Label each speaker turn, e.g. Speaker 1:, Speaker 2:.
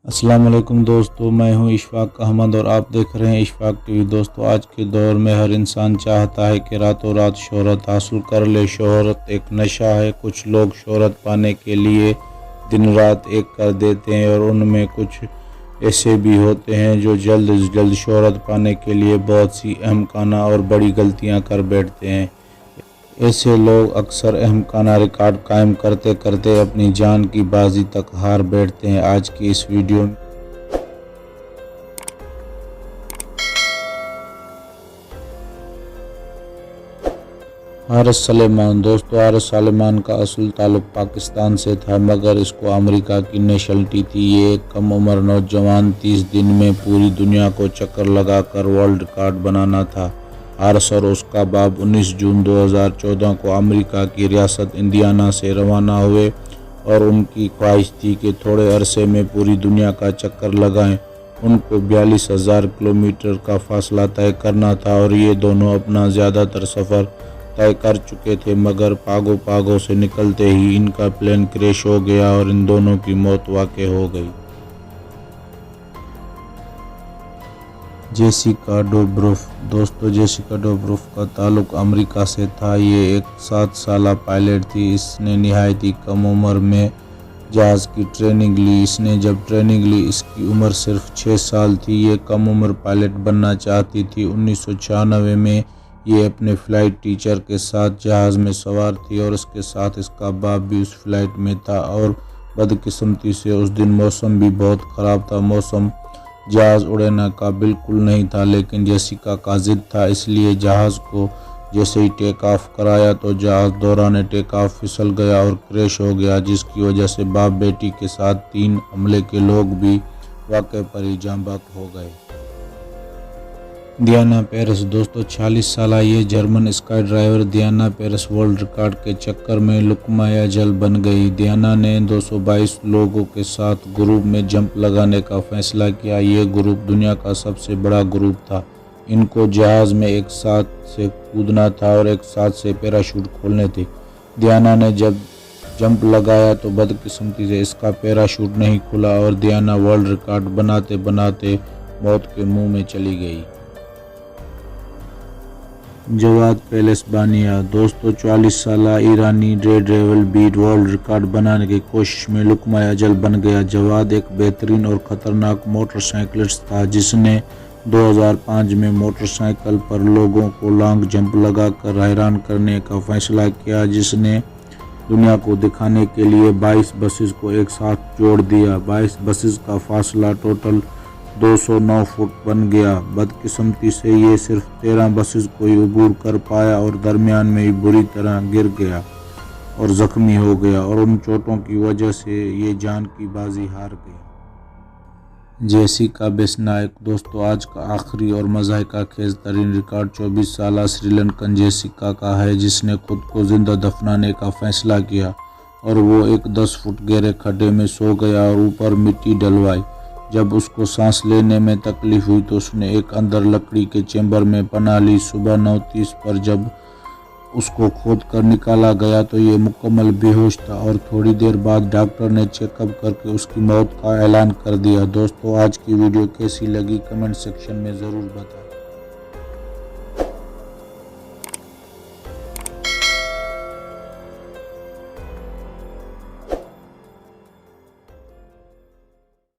Speaker 1: السلام علیکم دوستو، میں ہوں اشفاق احمد اور آپ دیکھ رہے ہیں اشفاق ٹی وی۔ دوستو، آج کے دور میں ہر انسان چاہتا ہے کہ راتوں رات شہرت حاصل کر لے۔ شہرت ایک نشہ ہے۔ کچھ لوگ شہرت پانے کے لیے دن رات ایک کر دیتے ہیں اور ان میں کچھ ایسے بھی ہوتے ہیں جو جلد از جلد شہرت پانے کے لیے بہت سی احمقانہ اور بڑی غلطیاں کر بیٹھتے ہیں۔ ایسے لوگ اکثر احمقانہ ریکارڈ قائم کرتے کرتے اپنی جان کی بازی تک ہار بیٹھتے ہیں۔ آج کی اس ویڈیو میں حارث سلیمان۔ دوستو، حارث سلیمان کا اصل تعلق پاکستان سے تھا مگر اس کو امریکہ کی نیشنلٹی تھی۔ یہ ایک کم عمر نوجوان 30 دن میں پوری دنیا کو چکر لگا کر ورلڈ ریکارڈ بنانا تھا۔ حارث اور اس کا باپ 19 جون 2014 کو امریکہ کی ریاست انڈیانا سے روانہ ہوئے اور ان کی خواہش تھی کہ تھوڑے عرصے میں پوری دنیا کا چکر لگائیں۔ ان کو 42,000 کلومیٹر کا فاصلہ طے کرنا تھا اور یہ دونوں اپنا زیادہ تر سفر طے کر چکے تھے مگر پاگو سے نکلتے ہی ان کا پلین کریش ہو گیا اور ان دونوں کی موت واقع ہو گئی۔ جیسیکا ڈوبروف۔ دوستو، جیسیکا ڈوبروف کا تعلق امریکہ سے تھا۔ یہ ایک 7 سالہ پائلٹ تھی۔ اس نے نہایت ہی کم عمر میں جہاز کی ٹریننگ لی۔ اس نے جب ٹریننگ لی اس کی عمر صرف 6 سال تھی۔ یہ کم عمر پائلٹ بننا چاہتی تھی۔ 1996 میں یہ اپنے فلائٹ ٹیچر کے ساتھ جہاز میں سوار تھی اور اس کے ساتھ اس کا باپ بھی اس فلائٹ میں تھا اور بدقسمتی سے اس دن موسم بھی بہت خراب تھا۔ موسم جہاز اڑنے کا بالکل نہیں تھا لیکن جیسیکا کا ضد تھا، اس لیے جہاز کو جیسے ہی ٹیک آف کرایا تو جہاز دوران ٹیک آف پھسل گیا اور کریش ہو گیا، جس کی وجہ سے باپ بیٹی کے ساتھ 3 عملے کے لوگ بھی واقعے پر ہی جاں بحق ہو گئے۔ Diana Paris. دوستو، 46 سالہ یہ German sky driver Diana Paris world record کے چکر میں لقمہ اجل بن گئی۔ ڈیانا نے 222 لوگوں کے ساتھ گروپ میں جمپ لگانے کا فیصلہ کیا۔ یہ گروپ دنیا کا سب سے بڑا گروپ تھا۔ ان کو جہاز میں ایک ساتھ سے کودنا تھا اور ایک ساتھ سے پیراشوٹ کھولنے تھے۔ ڈیانا نے جب جمپ لگایا تو بدقسمتی سے اس کا پیراشوٹ نہیں کھلا اور ڈیانا ورلڈ ریکارڈ بناتے بناتے موت کے منہ میں چلی گئی۔ جواد پیلسبانیا۔ دوستو، 44 سالہ ایرانی ریڈ ریول بیٹ ورلڈ ریکارڈ بنانے کی کوشش میں لقمہ اجل بن گیا۔ جواد ایک بہترین اور خطرناک موٹر سائیکلسٹ تھا جس نے 2005 میں موٹر سائیکل پر لوگوں کو لانگ جمپ لگا کر حیران کرنے کا فیصلہ کیا، جس نے دنیا کو دکھانے کے لیے 22 بسز کو ایک ساتھ جوڑ دیا۔ 22 بسز کا فاصلہ ٹوٹل 209 فٹ بن گیا۔ بدقسمتی سے یہ صرف 13 بسز کو ہی عبور کر پایا اور درمیان میں ہی بری طرح گر گیا اور زخمی ہو گیا اور ان چوٹوں کی وجہ سے یہ جان کی بازی ہار گیا۔ جیسیکا بیسنائک۔ دوستو، آج کا آخری اور مضحکہ خیز ترین ریکارڈ 24 سالہ سری لنکن جیسیکا کا ہے جس نے خود کو زندہ دفنانے کا فیصلہ کیا اور وہ ایک 10 فٹ گہرے کھڈے میں سو گیا اور اوپر مٹی ڈلوائی۔ جب اس کو سانس لینے میں تکلیف ہوئی تو اس نے ایک اندر لکڑی کے چیمبر میں پناہ لی۔ صبح 9:30 پر جب اس کو کھود کر نکالا گیا تو یہ مکمل بے ہوش تھا اور تھوڑی دیر بعد ڈاکٹر نے چیک اپ کر کے اس کی موت کا اعلان کر دیا۔ دوستو، آج کی ویڈیو کیسی لگی کمنٹ سیکشن میں ضرور بتائیں۔